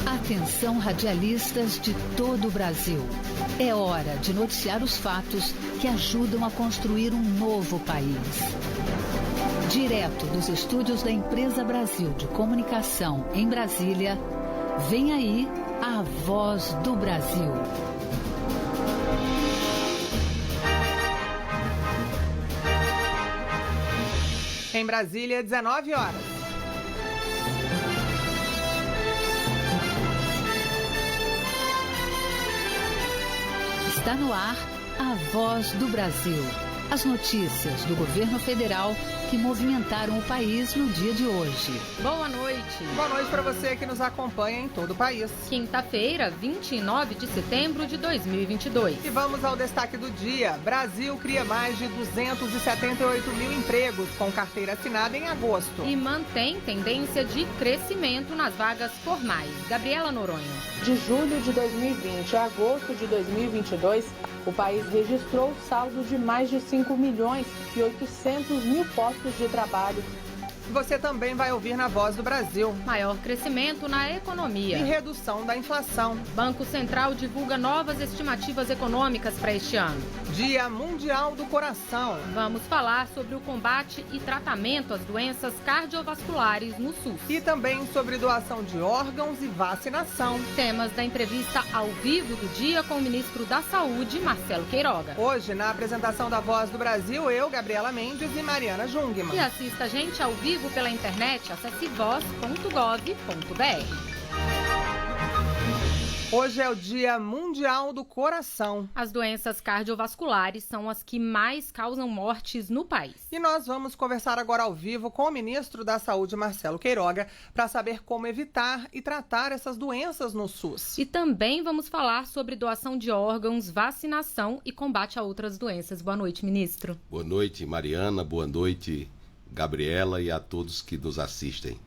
Atenção, radialistas de todo o Brasil. É hora de noticiar os fatos que ajudam a construir um novo país. Direto dos estúdios da Empresa Brasil de Comunicação em Brasília, vem aí a Voz do Brasil. Em Brasília, 19 horas. Está no ar a Voz do Brasil. As notícias do governo federal que movimentaram o país no dia de hoje. Boa noite. Boa noite para você que nos acompanha em todo o país. Quinta-feira, 29 de setembro de 2022. E vamos ao destaque do dia. Brasil cria mais de 278 mil empregos com carteira assinada em agosto. E mantém tendência de crescimento nas vagas formais. Gabriela Noronha. De julho de 2020 a agosto de 2022, o país registrou saldo de mais de 5 milhões e 800 mil postos de trabalho. Você também vai ouvir na Voz do Brasil. Maior crescimento na economia. E redução da inflação. Banco Central divulga novas estimativas econômicas para este ano. Dia Mundial do Coração. Vamos falar sobre o combate e tratamento às doenças cardiovasculares no SUS. E também sobre doação de órgãos e vacinação. Temas da entrevista ao vivo do dia com o ministro da Saúde, Marcelo Queiroga. Hoje, na apresentação da Voz do Brasil, eu, Gabriela Mendes e Mariana Jungmann. E assista a gente ao vivo pela internet, acesse voz.gov.br. Hoje é o Dia Mundial do Coração. As doenças cardiovasculares são as que mais causam mortes no país. E nós vamos conversar agora ao vivo com o ministro da Saúde, Marcelo Queiroga, para saber como evitar e tratar essas doenças no SUS. E também vamos falar sobre doação de órgãos, vacinação e combate a outras doenças. Boa noite, ministro. Boa noite, Mariana. Boa noite, Gabriela, e a todos que nos assistem.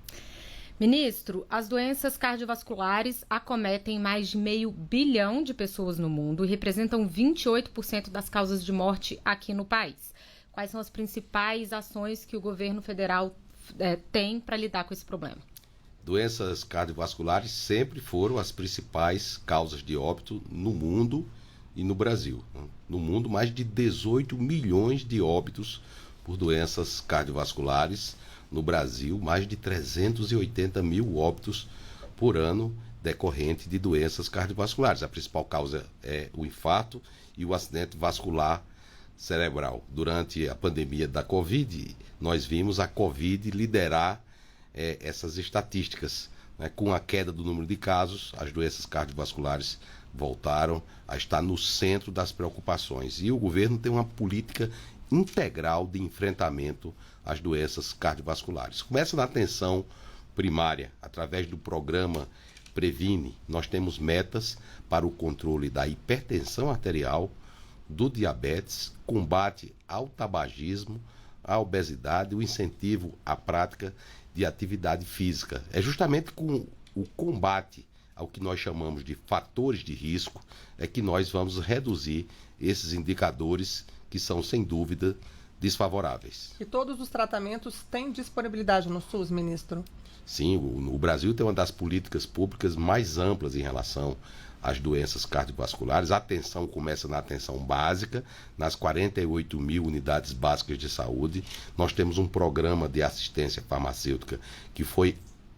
Ministro, as doenças cardiovasculares acometem mais de 500 milhão de pessoas no mundo e representam 28% das causas de morte aqui no país. Quais são as principais ações que o governo federal tem para lidar com esse problema? Doenças cardiovasculares sempre foram as principais causas de óbito no mundo e no Brasil. No mundo, mais de 18 milhões de óbitos por doenças cardiovasculares. No Brasil, mais de 380 mil óbitos por ano decorrente de doenças cardiovasculares. A principal causa é o infarto e o acidente vascular cerebral. Durante a pandemia da Covid, nós vimos a Covid liderar essas estatísticas. Né? Com a queda do número de casos, as doenças cardiovasculares voltaram a estar no centro das preocupações. E o governo tem uma política integral de enfrentamento às doenças cardiovasculares. Começa na atenção primária, através do programa Previne. Nós temos metas para o controle da hipertensão arterial, do diabetes, combate ao tabagismo, à obesidade, o incentivo à prática de atividade física. É justamente com o combate ao que nós chamamos de fatores de risco é que nós vamos reduzir esses indicadores que são, sem dúvida, desfavoráveis. E todos os tratamentos têm disponibilidade no SUS, ministro? Sim, o Brasil tem uma das políticas públicas mais amplas em relação às doenças cardiovasculares. A atenção começa na atenção básica, nas 48 mil unidades básicas de saúde. Nós temos um programa de assistência farmacêutica que foi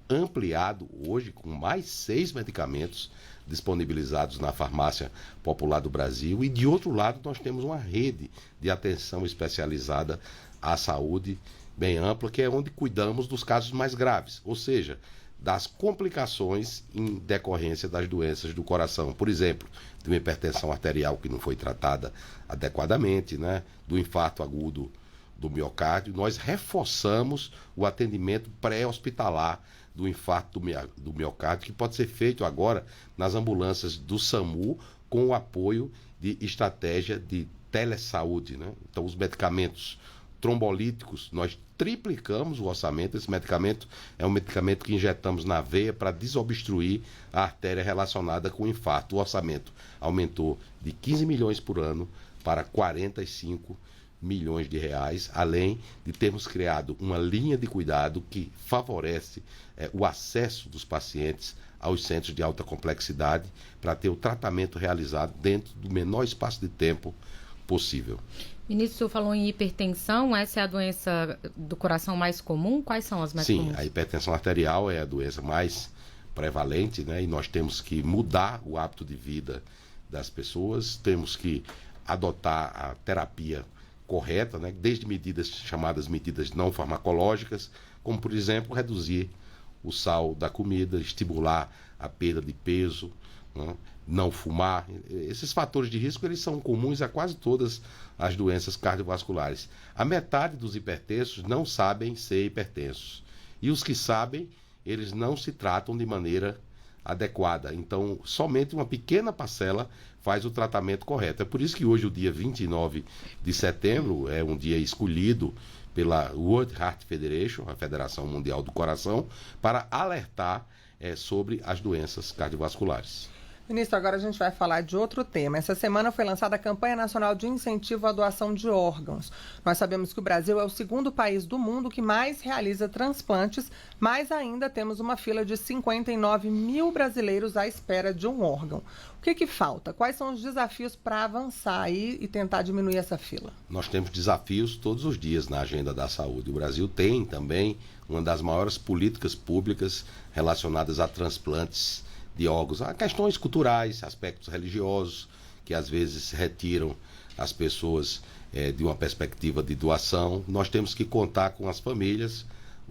ampliado hoje com mais 6 medicamentos disponibilizados na farmácia popular do Brasil, e de outro lado nós temos uma rede de atenção especializada à saúde bem ampla, que é onde cuidamos dos casos mais graves, ou seja, das complicações em decorrência das doenças do coração, por exemplo, de uma hipertensão arterial que não foi tratada adequadamente, né? Do infarto agudo do miocárdio. Nós reforçamos o atendimento pré-hospitalar do infarto do miocárdio, que pode ser feito agora nas ambulâncias do SAMU, com o apoio de estratégia de telesaúde, né? Então, os medicamentos trombolíticos, nós triplicamos o orçamento. Esse medicamento é um medicamento que injetamos na veia para desobstruir a artéria relacionada com o infarto. O orçamento aumentou de 15 milhões por ano para 45 milhões de reais, além de termos criado uma linha de cuidado que favorece o acesso dos pacientes aos centros de alta complexidade para ter o tratamento realizado dentro do menor espaço de tempo possível. Ministro, o senhor falou em hipertensão, essa é a doença do coração mais comum? Quais são as mais comuns? Sim, a hipertensão arterial é a doença mais prevalente, né? E nós temos que mudar o hábito de vida das pessoas, temos que adotar a terapia correta, né? Desde medidas chamadas medidas não farmacológicas, como por exemplo reduzir o sal da comida, estimular a perda de peso, né? Não fumar. Esses fatores de risco eles são comuns a quase todas as doenças cardiovasculares. A metade dos hipertensos não sabem ser hipertensos. E os que sabem, eles não se tratam de maneira adequada. Então, somente uma pequena parcela faz o tratamento correto. É por isso que hoje, o dia 29 de setembro, é um dia escolhido pela World Heart Federation, a Federação Mundial do Coração, para alertar sobre as doenças cardiovasculares. Ministro, agora a gente vai falar de outro tema. Essa semana foi lançada a Campanha Nacional de Incentivo à Doação de Órgãos. Nós sabemos que o Brasil é o segundo país do mundo que mais realiza transplantes, mas ainda temos uma fila de 59 mil brasileiros à espera de um órgão. O que falta? Quais são os desafios para avançar aí e tentar diminuir essa fila? Nós temos desafios todos os dias na agenda da saúde. O Brasil tem também uma das maiores políticas públicas relacionadas a transplantes de órgãos, há questões culturais, aspectos religiosos, que às vezes retiram as pessoas de uma perspectiva de doação. Nós temos que contar com as famílias.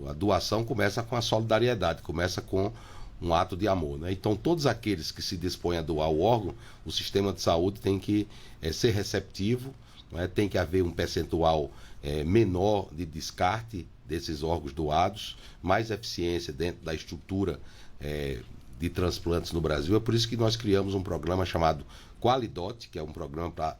A doação começa com a solidariedade, começa com um ato de amor, né? Então, todos aqueles que se dispõem a doar o órgão, o sistema de saúde tem que ser receptivo, né? Tem que haver um percentual menor de descarte desses órgãos doados, mais eficiência dentro da estrutura de transplantes no Brasil. É por isso que nós criamos um programa chamado Qualidot, que é um programa para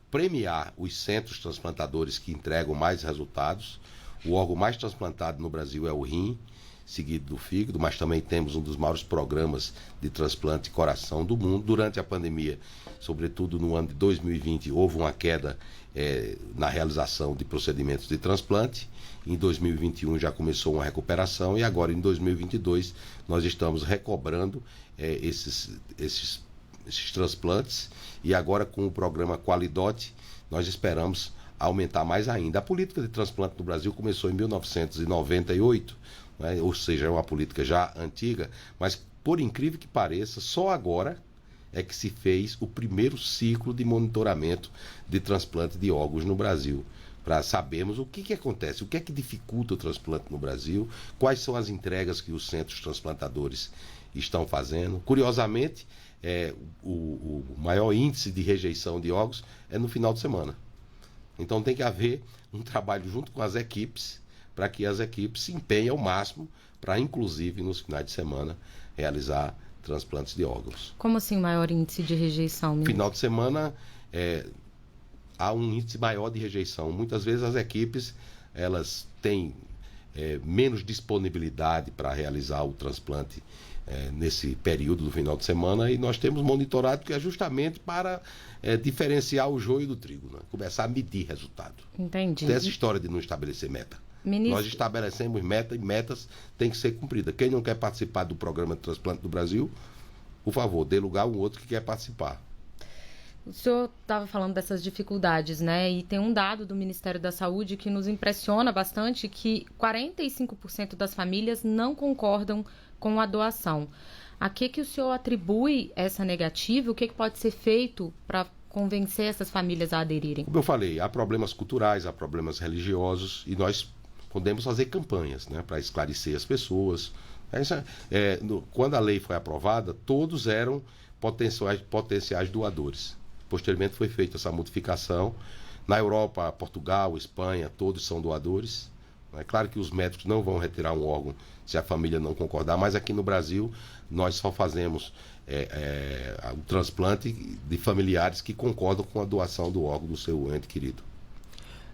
premiar os centros transplantadores que entregam mais resultados. O órgão mais transplantado no Brasil é o rim, seguido do fígado, mas também temos um dos maiores programas de transplante de coração do mundo. Durante a pandemia, sobretudo no ano de 2020, houve uma queda na realização de procedimentos de transplante. Em 2021 já começou uma recuperação e agora em 2022 nós estamos recobrando esses transplantes, e agora com o programa Qualidot nós esperamos aumentar mais ainda. A política de transplante no Brasil começou em 1998, né? Ou seja, é uma política já antiga, mas por incrível que pareça, só agora é que se fez o primeiro ciclo de monitoramento de transplante de órgãos no Brasil, para sabermos o que acontece, o que é que dificulta o transplante no Brasil, quais são as entregas que os centros transplantadores estão fazendo. Curiosamente, o maior índice de rejeição de órgãos é no final de semana. Então tem que haver um trabalho junto com as equipes, para que as equipes se empenhem ao máximo para, inclusive, nos finais de semana, realizar transplantes de órgãos. Como assim maior índice de rejeição? No final de semana há um índice maior de rejeição. Muitas vezes as equipes elas têm menos disponibilidade para realizar o transplante nesse período do final de semana, e nós temos monitorado, que é justamente para diferenciar o joio do trigo, né? Começar a medir resultado. Entendi. Tem essa história de não estabelecer meta. Ministro... Nós estabelecemos meta, e metas têm que ser cumpridas. Quem não quer participar do programa de transplante do Brasil, por favor, dê lugar a um outro que quer participar. O senhor estava falando dessas dificuldades, né? E tem um dado do Ministério da Saúde que nos impressiona bastante, que 45% das famílias não concordam com a doação. A que o senhor atribui essa negativa? O que pode ser feito para convencer essas famílias a aderirem? Como eu falei, há problemas culturais, há problemas religiosos, e nós podemos fazer campanhas, né, para esclarecer as pessoas. Quando a lei foi aprovada, todos eram potenciais doadores. Posteriormente foi feita essa modificação. Na Europa, Portugal, Espanha, todos são doadores. É claro que os médicos não vão retirar um órgão se a família não concordar, mas aqui no Brasil nós só fazemos o transplante de familiares que concordam com a doação do órgão do seu ente querido.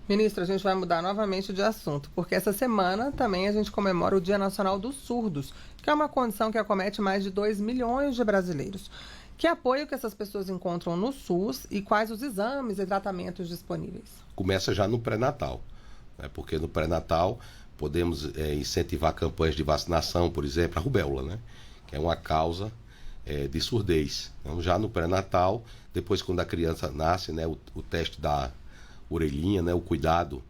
Ministro, a gente vai mudar novamente de assunto, porque essa semana também a gente comemora o Dia Nacional dos Surdos, que é uma condição que acomete mais de 2 milhões de brasileiros. Que apoio que essas pessoas encontram no SUS e quais os exames e tratamentos disponíveis? Começa já no pré-natal, né? Porque no pré-natal podemos incentivar campanhas de vacinação, por exemplo, a rubéola, né? Que é uma causa de surdez. Então, já no pré-natal, depois quando a criança nasce, né, o teste da orelhinha, né, o cuidado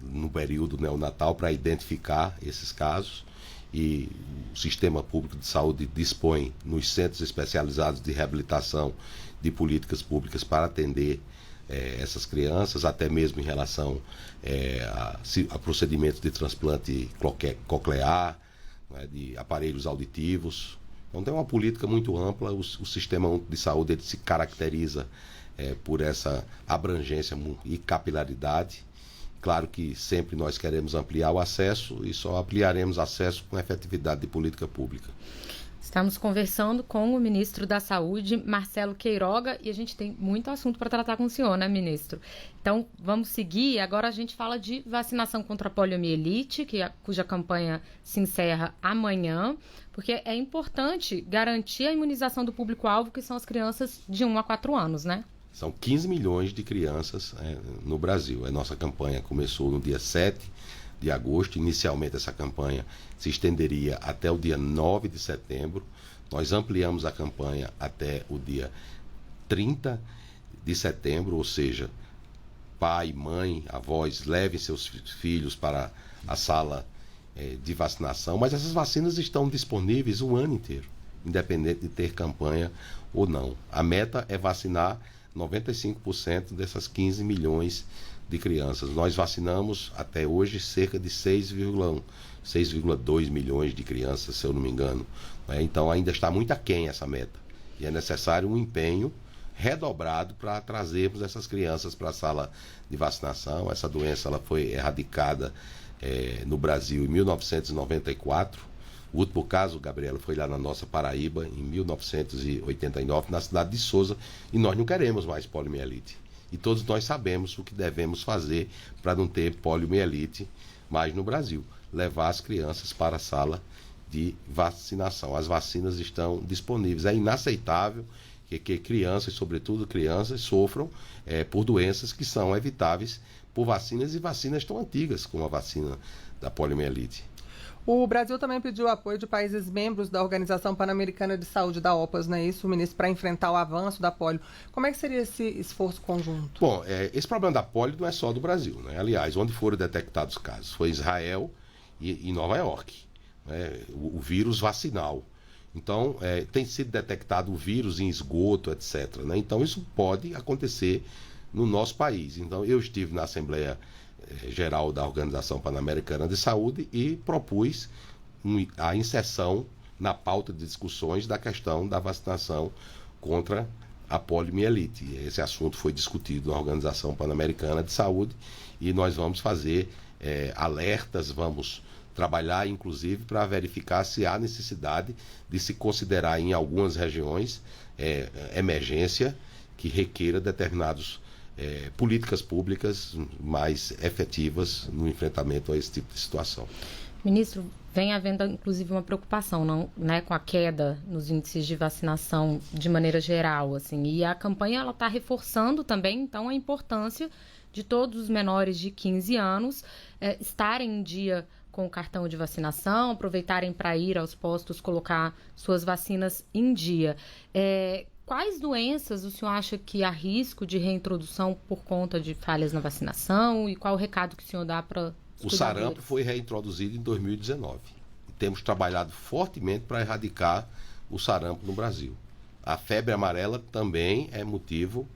no período neonatal para identificar esses casos. E o Sistema Público de Saúde dispõe nos centros especializados de reabilitação de políticas públicas para atender essas crianças, até mesmo em relação a procedimentos de transplante coclear, né, de aparelhos auditivos. Então tem uma política muito ampla. O Sistema Único de Saúde ele se caracteriza por essa abrangência e capilaridade. Claro que sempre nós queremos ampliar o acesso e só ampliaremos acesso com efetividade de política pública. Estamos conversando com o ministro da Saúde, Marcelo Queiroga, e a gente tem muito assunto para tratar com o senhor, né, ministro? Então, vamos seguir. Agora a gente fala de vacinação contra a poliomielite, cuja campanha se encerra amanhã, porque é importante garantir a imunização do público-alvo, que são as crianças de 1 a 4 anos, né? São 15 milhões de crianças no Brasil. A nossa campanha começou no dia 7 de agosto. Inicialmente essa campanha se estenderia até o dia 9 de setembro. Nós ampliamos a campanha até o dia 30 de setembro, ou seja, pai, mãe, avós, levem seus filhos para a sala de vacinação. Mas essas vacinas estão disponíveis o ano inteiro, independente de ter campanha ou não. A meta é vacinar 95% dessas 15 milhões de crianças. Nós vacinamos até hoje cerca de 6,2 milhões de crianças, se eu não me engano. Então ainda está muito aquém essa meta. E é necessário um empenho redobrado para trazermos essas crianças para a sala de vacinação. Essa doença ela foi erradicada no Brasil em 1994. O último caso, Gabriela, foi lá na nossa Paraíba, em 1989, na cidade de Souza, e nós não queremos mais poliomielite. E todos nós sabemos o que devemos fazer para não ter poliomielite mais no Brasil. Levar as crianças para a sala de vacinação. As vacinas estão disponíveis. É inaceitável que crianças, sobretudo crianças, sofram por doenças que são evitáveis por vacinas, e vacinas tão antigas como a vacina da poliomielite. O Brasil também pediu apoio de países membros da Organização Pan-Americana de Saúde, da OPAS, não é isso, ministro, para enfrentar o avanço da polio. Como é que seria esse esforço conjunto? Bom, esse problema da polio não é só do Brasil, né? Aliás, onde foram detectados casos? Foi Israel e Nova York, né? O vírus vacinal. Então, tem sido detectado o vírus em esgoto, etc., né? Então, isso pode acontecer no nosso país. Então, eu estive na Assembleia Geral da Organização Pan-Americana de Saúde e propus a inserção na pauta de discussões da questão da vacinação contra a poliomielite. Esse assunto foi discutido na Organização Pan-Americana de Saúde e nós vamos fazer alertas, vamos trabalhar inclusive para verificar se há necessidade de se considerar em algumas regiões emergência que requeira determinados políticas públicas mais efetivas no enfrentamento a esse tipo de situação. Ministro, vem havendo inclusive uma preocupação, não, né, com a queda nos índices de vacinação de maneira geral, assim, e a campanha está reforçando também, então, a importância de todos os menores de 15 anos estarem em dia com o cartão de vacinação, aproveitarem para ir aos postos colocar suas vacinas em dia. Quais doenças o senhor acha que há risco de reintrodução por conta de falhas na vacinação, e qual o recado que o senhor dá para os O sarampo foi reintroduzido em 2019 e temos trabalhado fortemente para erradicar o sarampo no Brasil. A febre amarela também é motivo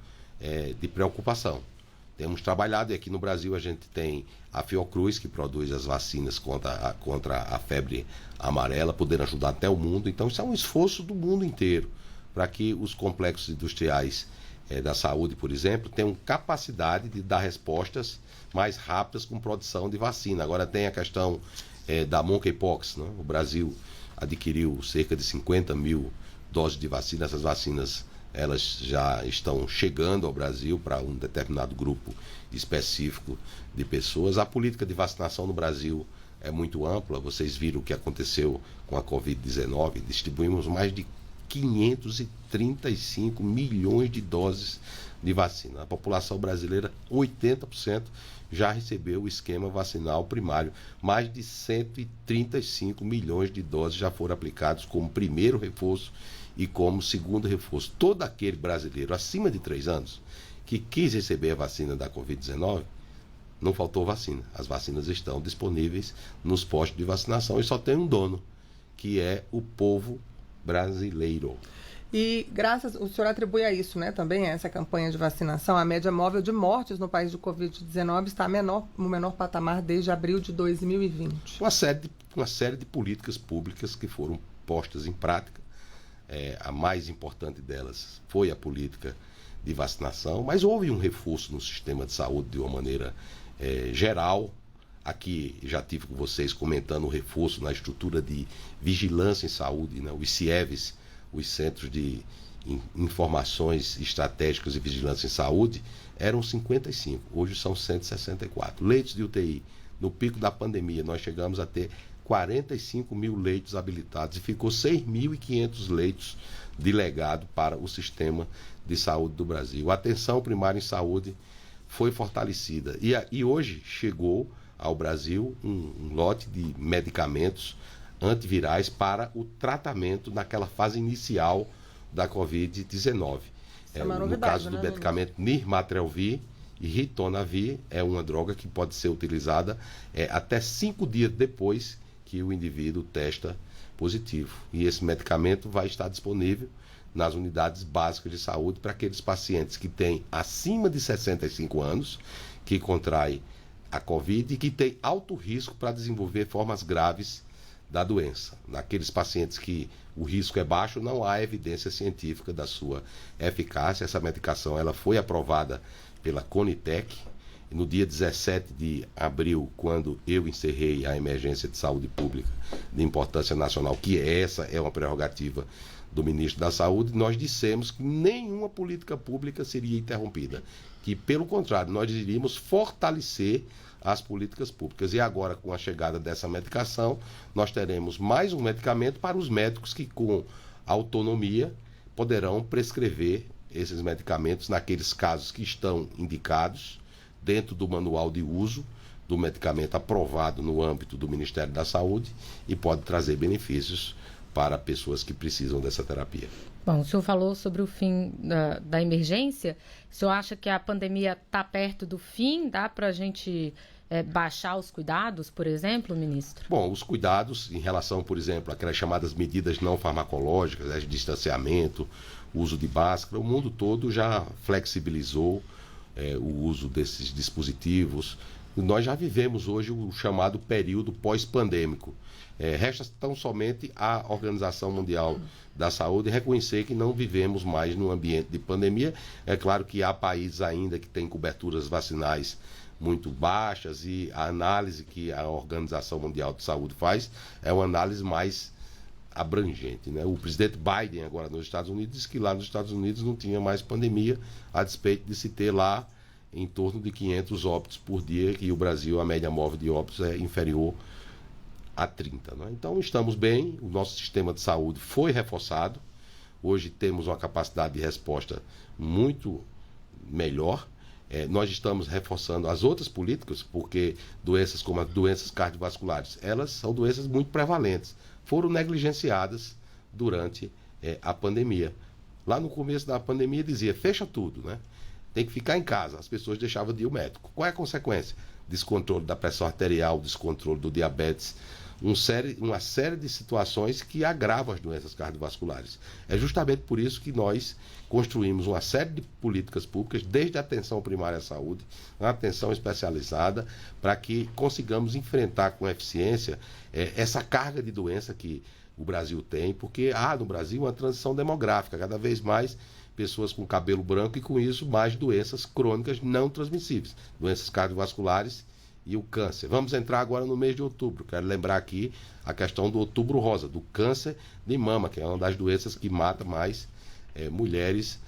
de preocupação. Temos trabalhado, e aqui no Brasil a gente tem a Fiocruz, que produz as vacinas contra a febre amarela, podendo ajudar até o mundo. Então isso é um esforço do mundo inteiro, para que os complexos industriais da saúde, por exemplo, tenham capacidade de dar respostas mais rápidas com produção de vacina. Agora tem a questão da monkeypox, né? O Brasil adquiriu cerca de 50 mil doses de vacina. Essas vacinas elas já estão chegando ao Brasil para um determinado grupo específico de pessoas. A política de vacinação no Brasil é muito ampla. Vocês viram o que aconteceu com a Covid-19. Distribuímos mais de 535 milhões de doses de vacina. A população brasileira, 80%, já recebeu o esquema vacinal primário. Mais de 135 milhões de doses já foram aplicados como primeiro reforço e como segundo reforço. Todo aquele brasileiro acima de 3 anos que quis receber a vacina da Covid-19, não faltou vacina. As vacinas estão disponíveis nos postos de vacinação e só tem um dono, que é o povo brasileiro. E o senhor atribui a isso, né, também a essa campanha de vacinação, a média móvel de mortes no país de Covid-19 está no menor patamar desde abril de 2020. Uma série de políticas públicas que foram postas em prática. A mais importante delas foi a política de vacinação, mas houve um reforço no sistema de saúde de uma maneira geral. Aqui já tive com vocês comentando o reforço na estrutura de vigilância em saúde, né, os CIEVs, os Centros de Informações Estratégicas e Vigilância em Saúde, eram 55, hoje são 164. Leitos de UTI, no pico da pandemia, nós chegamos a ter 45 mil leitos habilitados e ficou 6.500 leitos de legado para o sistema de saúde do Brasil. A atenção primária em saúde foi fortalecida e hoje chegou ao Brasil um lote de medicamentos antivirais para o tratamento naquela fase inicial da Covid-19. No caso do medicamento Nirmatrelvir e Ritonavir, é uma droga que pode ser utilizada até 5 dias depois que o indivíduo testa positivo. E esse medicamento vai estar disponível nas unidades básicas de saúde para aqueles pacientes que têm acima de 65 anos, que contraem a Covid e que têm alto risco para desenvolver formas graves da doença. Naqueles pacientes que o risco é baixo, não há evidência científica da sua eficácia. Essa medicação ela foi aprovada pela Conitec e no dia 17 de abril, quando eu encerrei a emergência de saúde pública de importância nacional, que essa é uma prerrogativa do ministro da Saúde, nós dissemos que nenhuma política pública seria interrompida, que pelo contrário, nós iríamos fortalecer as políticas públicas. E agora, com a chegada dessa medicação, nós teremos mais um medicamento para os médicos que, com autonomia, poderão prescrever esses medicamentos naqueles casos que estão indicados dentro do manual de uso do medicamento aprovado no âmbito do Ministério da Saúde e pode trazer benefícios para pessoas que precisam dessa terapia. Bom, o senhor falou sobre o fim da emergência. O senhor acha que a pandemia está perto do fim? Dá para a gente baixar os cuidados, por exemplo, ministro? Bom, os cuidados em relação, por exemplo, àquelas chamadas medidas não farmacológicas, distanciamento, uso de máscara, o mundo todo já flexibilizou o uso desses dispositivos. Nós já vivemos hoje o chamado período pós-pandêmico. Resta tão somente a Organização Mundial da Saúde reconhecer que não vivemos mais num ambiente de pandemia. É claro que há países ainda que têm coberturas vacinais muito baixas e a análise que a Organização Mundial de Saúde faz é uma análise mais abrangente, né? O presidente Biden agora nos Estados Unidos disse que lá nos Estados Unidos não tinha mais pandemia, a despeito de se ter lá em torno de 500 óbitos por dia, e o Brasil, a média móvel de óbitos é inferior a 30. Né? Então estamos bem, o nosso sistema de saúde foi reforçado, hoje temos uma capacidade de resposta muito melhor. Nós estamos reforçando as outras políticas, porque doenças como as doenças cardiovasculares, elas são doenças muito prevalentes, foram negligenciadas durante a pandemia. Lá no começo da pandemia dizia, fecha tudo, né? Tem que ficar em casa, as pessoas deixavam de ir ao médico. Qual é a consequência? Descontrole da pressão arterial, descontrole do diabetes, uma série de situações que agravam as doenças cardiovasculares. É justamente por isso que nós construímos uma série de políticas públicas, desde a atenção primária à saúde, a atenção especializada, para que consigamos enfrentar com eficiência essa carga de doença que o Brasil tem, porque há no Brasil uma transição demográfica, cada vez mais pessoas com cabelo branco e com isso mais doenças crônicas não transmissíveis, doenças cardiovasculares e o câncer. Vamos entrar agora no mês de outubro. Quero lembrar aqui a questão do outubro rosa, do câncer de mama, que é uma das doenças que mata mais mulheres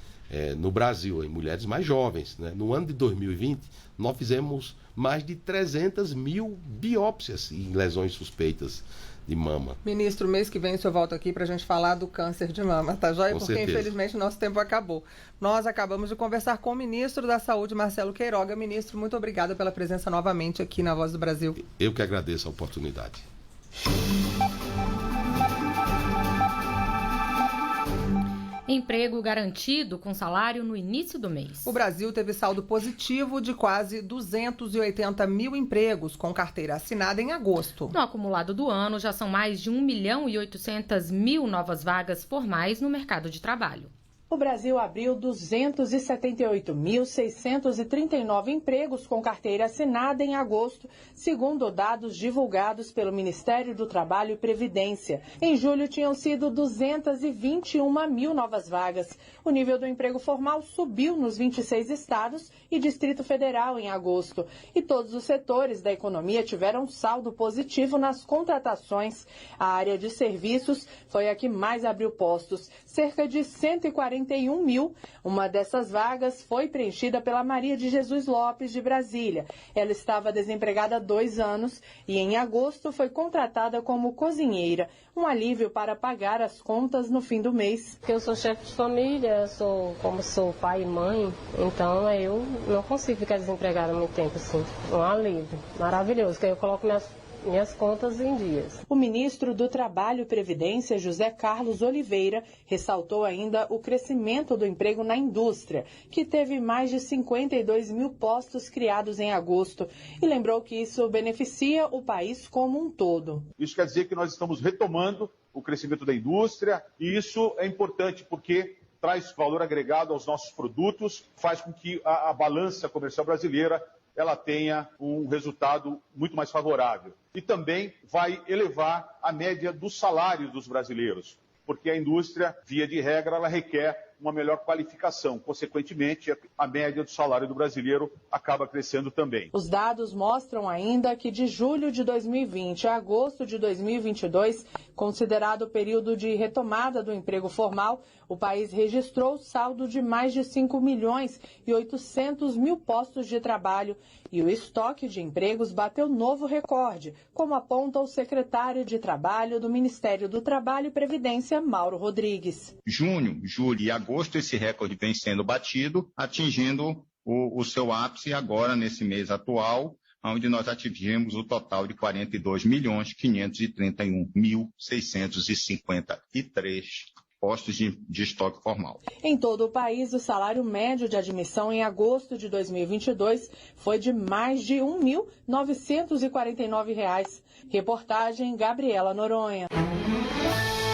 no Brasil, em mulheres mais jovens. Né? No ano de 2020, nós fizemos mais de 300 mil biópsias em lesões suspeitas de mama. Ministro, mês que vem o senhor volta aqui para a gente falar do câncer de mama, tá joia? Com Porque certeza. Infelizmente nosso tempo acabou. Nós acabamos de conversar com o ministro da Saúde, Marcelo Queiroga. Ministro, muito obrigada pela presença novamente aqui na Voz do Brasil. Eu que agradeço a oportunidade. Emprego garantido com salário no início do mês. O Brasil teve saldo positivo de quase 280 mil empregos com carteira assinada em agosto. No acumulado do ano, já são mais de 1.800.000 novas vagas formais no mercado de trabalho. O Brasil abriu 278.639 empregos com carteira assinada em agosto, segundo dados divulgados pelo Ministério do Trabalho e Previdência. Em julho, tinham sido 221 mil novas vagas. O nível do emprego formal subiu nos 26 estados e Distrito Federal em agosto. E todos os setores da economia tiveram saldo positivo nas contratações. A área de serviços foi a que mais abriu postos, cerca de 141 mil. Uma dessas vagas foi preenchida pela Maria de Jesus Lopes, de Brasília. Ela estava desempregada há 2 anos e em agosto foi contratada como cozinheira, um alívio para pagar as contas no fim do mês. Eu sou chefe de família, como sou pai e mãe, então eu não consigo ficar desempregada há muito tempo assim. Um alívio maravilhoso, que eu coloco minhas contas em dias. O ministro do Trabalho e Previdência, José Carlos Oliveira, ressaltou ainda o crescimento do emprego na indústria, que teve mais de 52 mil postos criados em agosto, e lembrou que isso beneficia o país como um todo. Isso quer dizer que nós estamos retomando o crescimento da indústria, e isso é importante porque traz valor agregado aos nossos produtos, faz com que a balança comercial brasileira ela tenha um resultado muito mais favorável. E também vai elevar a média dos salários dos brasileiros, porque a indústria, via de regra, ela requer uma melhor qualificação. Consequentemente, a média do salário do brasileiro acaba crescendo também. Os dados mostram ainda que de julho de 2020 a agosto de 2022, considerado o período de retomada do emprego formal, o país registrou saldo de mais de 5.800.000 postos de trabalho e o estoque de empregos bateu novo recorde, como aponta o secretário de Trabalho do Ministério do Trabalho e Previdência, Mauro Rodrigues. Junho, julho e agosto, esse recorde vem sendo batido, atingindo o seu ápice agora nesse mês atual, onde nós atingimos o total de 42.531.653 postos de estoque formal. Em todo o país, o salário médio de admissão em agosto de 2022 foi de mais de R$ 1.949. Reportagem Gabriela Noronha.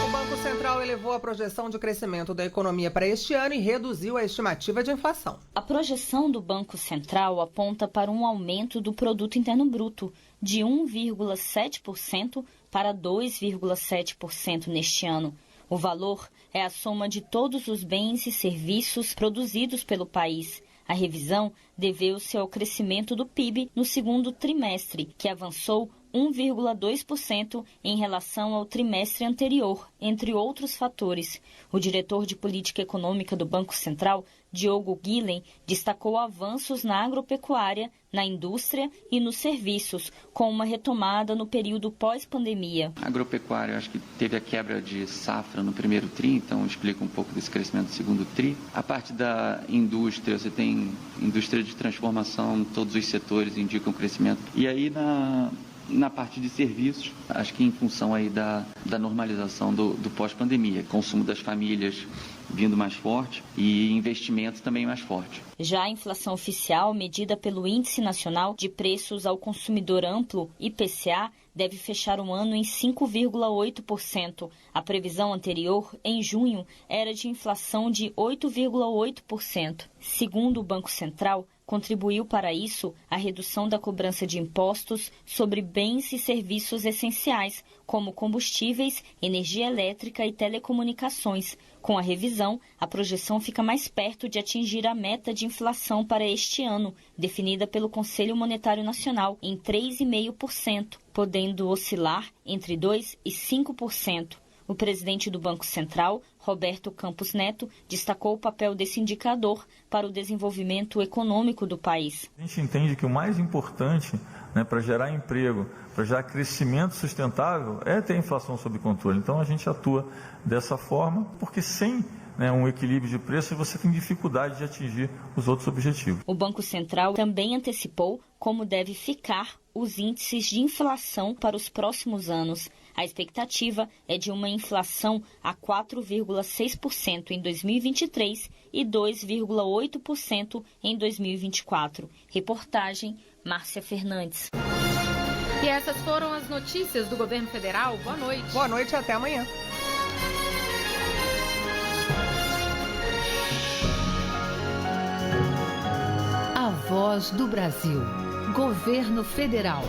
O Banco Central elevou a projeção de crescimento da economia para este ano e reduziu a estimativa de inflação. A projeção do Banco Central aponta para um aumento do Produto Interno Bruto de 1,7% para 2,7% neste ano. O valor é a soma de todos os bens e serviços produzidos pelo país. A revisão deveu-se ao crescimento do PIB no segundo trimestre, que avançou 1,2% em relação ao trimestre anterior, entre outros fatores. O diretor de Política Econômica do Banco Central, Diogo Guilhem, destacou avanços na agropecuária, na indústria e nos serviços, com uma retomada no período pós-pandemia. A agropecuária, acho que teve a quebra de safra no primeiro TRI, então explica um pouco desse crescimento do segundo TRI. A parte da indústria, você tem indústria de transformação, todos os setores indicam crescimento. E aí na parte de serviços, acho que em função aí da normalização do pós-pandemia, consumo das famílias vindo mais forte e investimento também mais forte. Já a inflação oficial, medida pelo Índice Nacional de Preços ao Consumidor Amplo, IPCA, deve fechar o ano em 5,8%. A previsão anterior, em junho, era de inflação de 8,8%. Segundo o Banco Central, contribuiu para isso a redução da cobrança de impostos sobre bens e serviços essenciais, como combustíveis, energia elétrica e telecomunicações. Com a revisão, a projeção fica mais perto de atingir a meta de inflação para este ano, definida pelo Conselho Monetário Nacional, em 3,5%, podendo oscilar entre 2% e 5%. O presidente do Banco Central, Roberto Campos Neto destacou o papel desse indicador para o desenvolvimento econômico do país. A gente entende que o mais importante, para gerar emprego, para gerar crescimento sustentável, é ter a inflação sob controle. Então a gente atua dessa forma, porque sem um equilíbrio de preço você tem dificuldade de atingir os outros objetivos. O Banco Central também antecipou como deve ficar os índices de inflação para os próximos anos. A expectativa é de uma inflação a 4,6% em 2023 e 2,8% em 2024. Reportagem Márcia Fernandes. E essas foram as notícias do governo federal. Boa noite. Boa noite e até amanhã. A Voz do Brasil. Governo Federal.